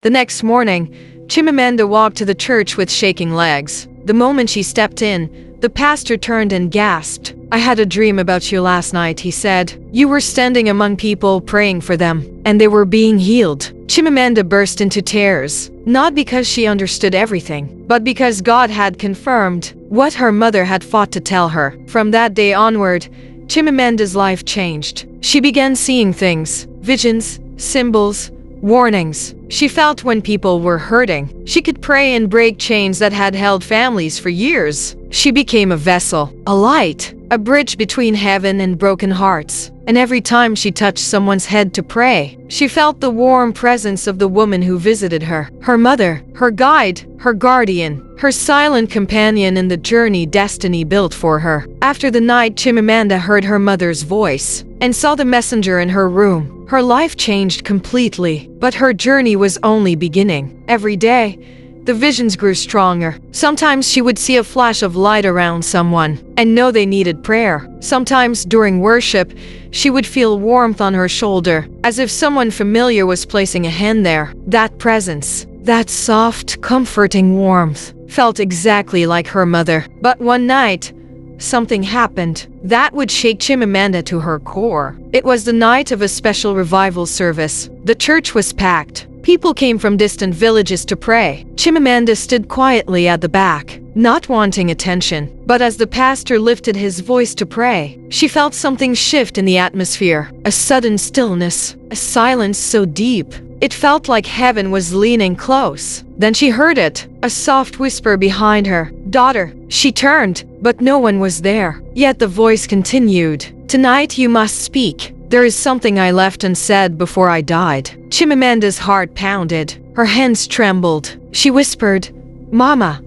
The next morning, Chimamanda walked to the church with shaking legs. The moment she stepped in, the pastor turned and gasped. "I had a dream about you last night," he said. "You were standing among people praying for them, and they were being healed." Chimamanda burst into tears, not because she understood everything, but because God had confirmed what her mother had fought to tell her. From that day onward, Chimamanda's life changed. She began seeing things, visions, symbols, warnings. She felt when people were hurting. She could pray and break chains that had held families for years. She became a vessel, a light, a bridge between heaven and broken hearts. And every time she touched someone's head to pray, she felt the warm presence of the woman who visited her, her mother, her guide, her guardian, her silent companion in the journey destiny built for her. After the night Chimamanda heard her mother's voice and saw the messenger in her room, her life changed completely. But her journey was only beginning. Every day, the visions grew stronger. Sometimes she would see a flash of light around someone and know they needed prayer. Sometimes during worship, she would feel warmth on her shoulder, as if someone familiar was placing a hand there. That presence, that soft, comforting warmth, felt exactly like her mother. But one night, something happened that would shake Chimamanda to her core. It was the night of a special revival service. The church was packed. People came from distant villages to pray. Chimamanda stood quietly at the back, not wanting attention. But as the pastor lifted his voice to pray, she felt something shift in the atmosphere. A sudden stillness, a silence so deep, it felt like heaven was leaning close. Then she heard it, a soft whisper behind her. "Daughter." She turned, but no one was there. Yet the voice continued. "Tonight you must speak. There is something I left unsaid before I died." Chimamanda's heart pounded. Her hands trembled. She whispered, "Mama,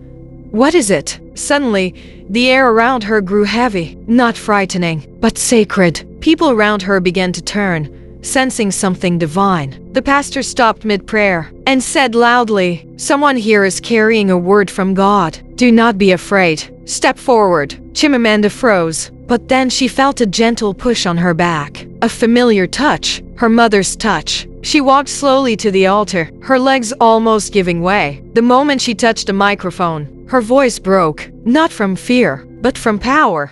what is it?" Suddenly, the air around her grew heavy, not frightening, but sacred. People around her began to turn, sensing something divine. The pastor stopped mid-prayer and said loudly, "Someone here is carrying a word from God. Do not be afraid. Step forward." Chimamanda froze, but then she felt a gentle push on her back. A familiar touch, her mother's touch. She walked slowly to the altar, her legs almost giving way. The moment she touched the microphone, her voice broke, not from fear, but from power.